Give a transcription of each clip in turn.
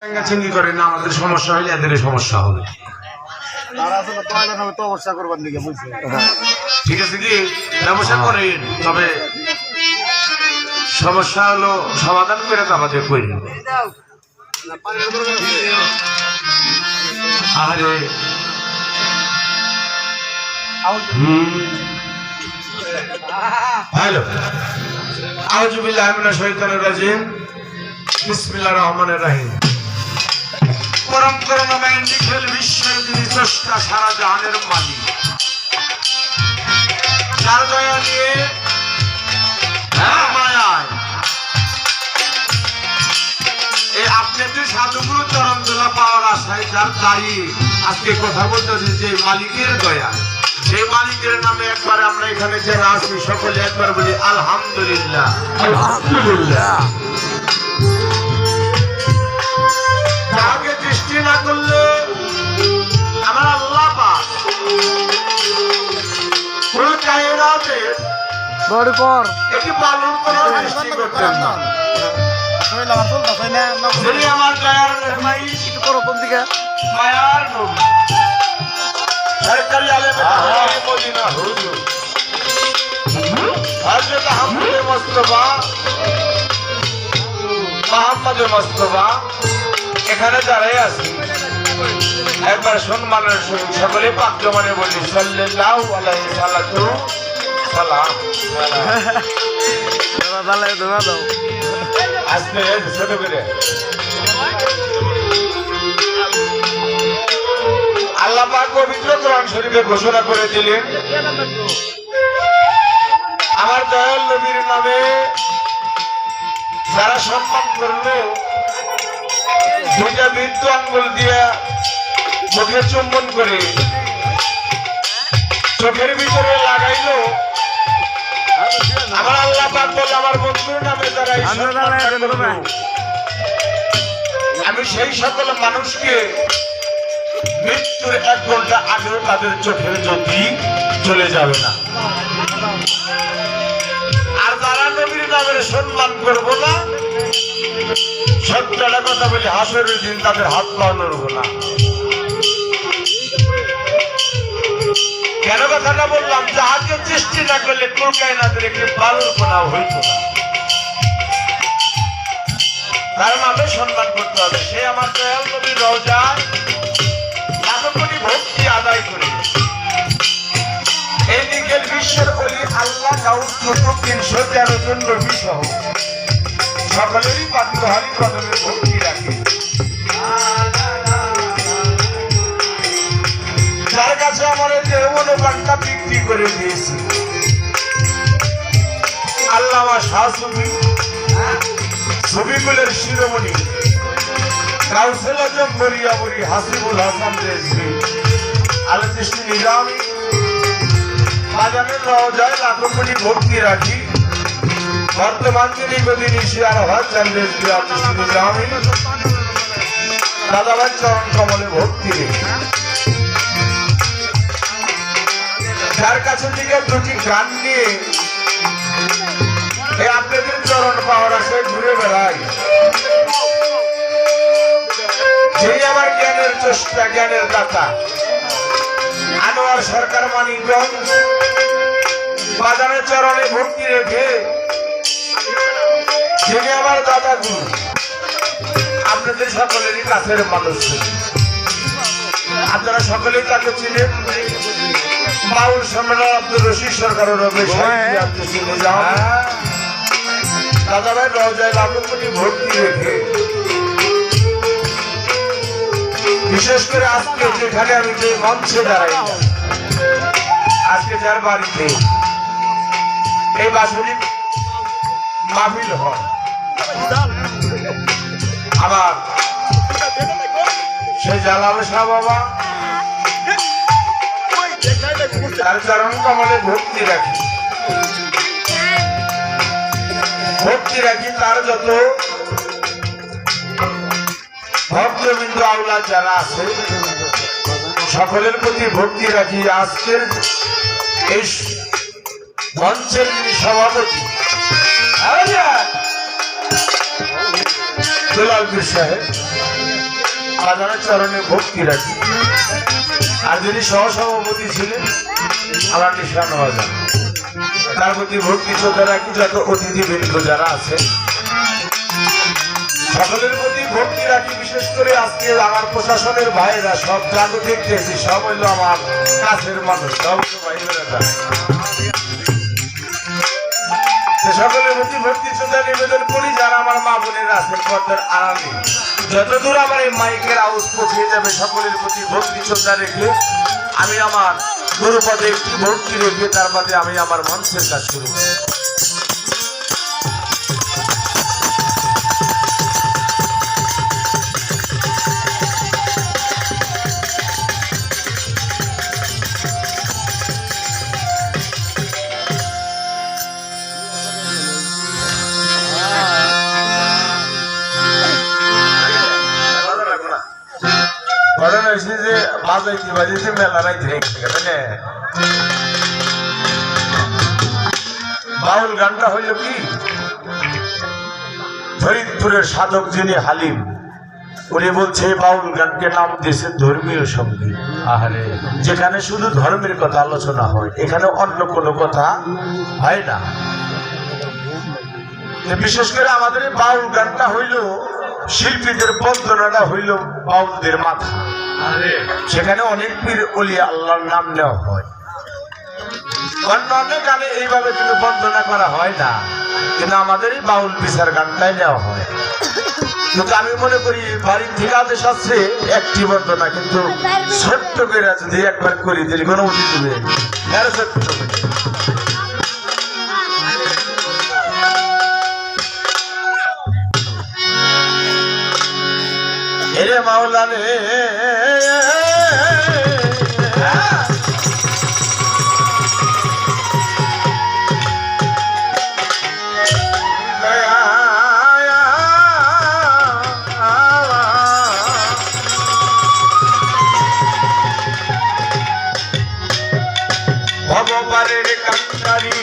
চিন্তা করে না, আমাদের সমস্যা হলে এদের সমস্যা হবে। ঠিক আছে কি ব্যবসা করেন, তবে সমস্যা হলো সমাধান করে তো আমাদের করি। আরে হ্যালো, আউযু বিল্লাহি মিনাশ শাইতানির রাজিম, বিসমিল্লাহির রহমানির রহিম। পরম করুণাময় নিখিল বিশ্বের যিনি স্রষ্টা, সারা জাহানের মালিক, যার দয়া নিয়ে মায়ায় আপনি যে সাধুগুরু চরণ দোলা পাওয়ার আশায় যার দাঁড়িয়ে আজকে কথা বলতেছি, যে মালিকের দয়া, সেই মালিকের নামে একবার আমরা এখানে যারা আছি সকলে একবার বলি আলহামদুলিল্লাহ। আলহামদুলিল্লাহ। যাকে দৃষ্টি না করলে আমার আল্লাহ পাক পুরো কায়নাতে একটি পালন করার সৃষ্টি করতেন না। যদি আমার দয়ার মায়ার নবী সরকারি আলেম মদিনা হুজুর হযরত আহমদ মুস্তাফা মুহাম্মদ মুস্তাফা এখানে দাঁড়াই আছে, একবার সম্মানের সহিত সকলে পাক জমানে বলি সাল্লাল্লাহু আলাইহি সাল্লাতু সালাম। আজকে ছোট করে আল্লাহ পাক পবিত্র কোরআন শরীফে ঘোষণা করে দিলেন, আমার দয়াল নবীর নামে যারা সম্মান করলো, দুইটা বৃদ্ধ আঙ্গুল দিয়া মুখে চুম্বন করে চোখের ভিতরে লাগাইলো, আমার আল্লাহ পাক বলে আমার বন্ধুর নামে যারা আমি সেই সকল মানুষকে মৃত্যুর 1 ঘন্টা আগেও তাদের চোখের জ্যোতি চলে যাবে না। আর যারা নবীর নামের সম্মান করবো না, সত্যটা কথা বলি, হাসরের দিন তাদের হাত পা নড়বো না। কেন কথাটা বললাম? যাহাকে সৃষ্টি না করলে কুলকায় না দিলে একটি কল্পনা হইত না। তার নামে সম্মান করতে হবে। সে আমার দয়াল নবীর রওজায় লাখো কোটি ভক্তি আদায় করে এই নিখিল বিশ্বের বলি আল্লাহ গাউস 313 জন নবী সহ সকলেরই পাত্রহারি কদমে ভক্তি রাখে। যার কাছে আমার দেহমনোপ্রাণটা বিক্রি করে দিয়েছে আল্লামা শাহ সুফি, ছবিগুলোর শিরোমণি কাউসেল আজম বরিয়াবরি হাসিবুল হাসান রেজভী আল চিশতি নিজামী বাজানের রওজায় লাখো কোটি ভক্তি রাখি। বর্তমান যিনি গদিনী শিয়ার হাসান রেজভী আল চিশতি নিজামী দাদাভাই চরণ কমলে ভক্তি রেখে, যার কাছে থেকে দুটি গান নিয়ে আপনাদের চরণ পাওয়ার আশায় ঘুরে বেড়াই, সেই আমার জ্ঞানের চেষ্টা, জ্ঞানের দাতা আনোয়ার সরকার মানিকগঞ্জ বাজানের চরণে ভক্তি রেখে, যিনি আমার দাদা গুরু, আপনাদের সকলেরই কাছের মানুষ, আপনারা সকলেই তাকে চিনেন। বাউল সম্মেলন আব্দুর রশিদ সরকার দাদা ভাই রওজায় লাখো কোটি ভক্তি রেখে, বিশেষ করে আজকে যেখানে আমি যে মঞ্চে দাঁড়াই, আজকে যার বাড়িতে এই বাৎসরিক মাহফিল হয়, আবার সেই জালাল শাহ বাবা তার চরণ কমলে ভক্তি রাখি, ভক্তি রাখি। তার যত ভক্তবৃন্দ আওলাদ যারা আছে সকলের প্রতি ভক্তি রাখি। আজকের এই মঞ্চের যিনি সভাপতি দুলাল পীর সাহেব, বাজারের চরণে ভক্তি রাখি। আর যিনি সহসভাপতি ছিলেন আমার নিশান বাজার, তার প্রতি ভক্তি শ্রদ্ধা রাখি। যত অতিথিবৃন্দ যারা আছে সকলের প্রতি ভক্তি রাখি। বিশেষ করে আজকে আমার প্রশাসনের ভাইয়েরা সব জাদু দেখতেছি, সব হইলো আমার কাছের মানুষ, সব হইলো ভাই বোনেরা। সকলের প্রতি ভক্তি শ্রদ্ধা নিবেদন করি। যারা আমার মা বোনেরা আছেন পর্দার আড়ালে, যতদূর আমার এই মাইকের আওয়াজ পৌঁছে যাবে সকলের প্রতি ভক্তি শ্রদ্ধা রেখে আমি আমার গুরুপদে একটি ভক্তি রেখে তার মধ্যে আমি আমার মঞ্চের কাজ শুরু করি। বাউল গানটা হইল কি, ফরিদপুরের সাধক যিনি হালিম উনি বলছে বাউল গানকে নাম দিয়েছে ধর্মীয় সঙ্গীত। আহারে, যেখানে শুধু ধর্মের কথা আলোচনা হয়, এখানে অন্য কোনো কথা হয় না। বিশেষ করে আমাদের বাউল গানটা হইল শিল্পীদের বন্দনাটা হইল বাউলদের মাথা। সেখানে অনেক পীর ওলিয়া আল্লাহর নাম নেওয়া হয়। অন্য অনেক গানে এইভাবে কিন্তু বন্দনা করা হয় না, কিন্তু আমাদের এই বাউল বিচার গানটাই নেওয়া হয়। কিন্তু আমি মনে করি বাড়ির থেকে আদেশ আছে একটি বন্দনা, কিন্তু ছোট্ট করে যদি একবার করি দিলে কোনো উচিত হবে ছোট্ট করে। এরে মাওলা রে ভববারের কান্ডারি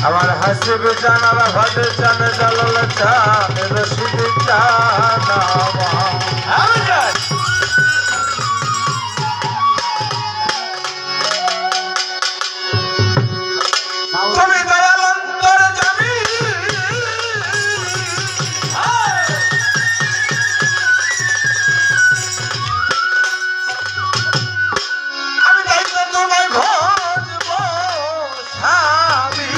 আমার হাসিব জানালা ভাটে জানে জালাল চান রশিদ জানা তুমি দয়াল অন্তর জানি আমি দায়িত্ব তোমায় ভজব স্বামী।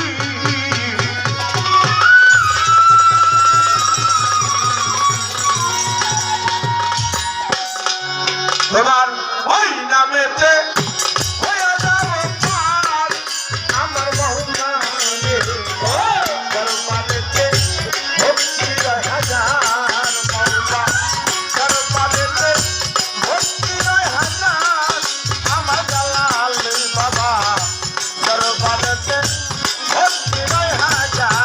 তোমার ওই নামেতে হয়ে যাব পার আমার মৌলানে দরবারেতে ভক্তি রয় হাজার মৌলা দরবারেতে ভক্তি রয় হাজার আমার জালাল বাবা দরবারেতে ভক্তি রয় হাজার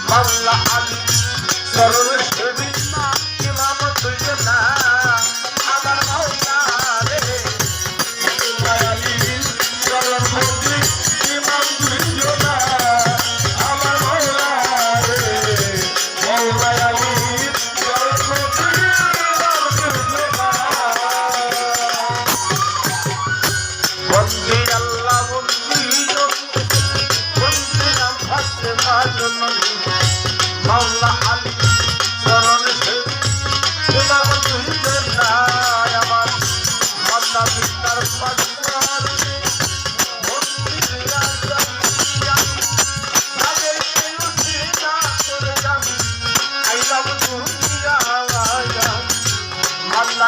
মাওলা আলী সরল সেবী ইমাম তুই না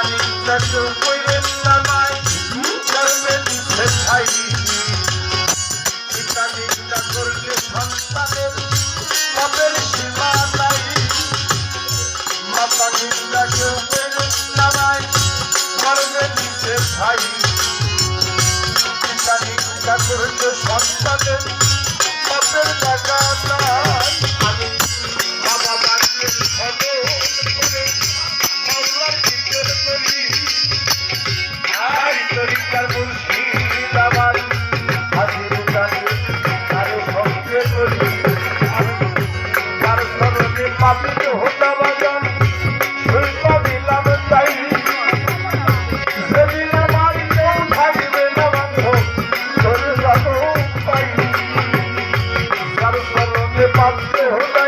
নিন্দা কেউ কইরেন না নাই জন্মে দিছে ঠাই পিতা নিন্দা করলে সন্তানের পাপের সীমা নাই মাতা নিন্দা কেউ কইরেন না নাই জন্মে দিছে ঠাই পিতা নিন্দা করলে সন্তানের পাপের জায়গা নাই আমি বাবা বাক্যের খবর করে আল্লাহর জিকির করি আর তরিকার মুর্শিদ আমার হাজির জানি আর সঙ্গে করি তার স্মরণে পাপিত হতা বাজান সৈপা দিলাম চাই সেদিন আমার কেউ থাকবে না বান্ধব ধরে যাবো পাই তার স্মরণে পাপিত হতা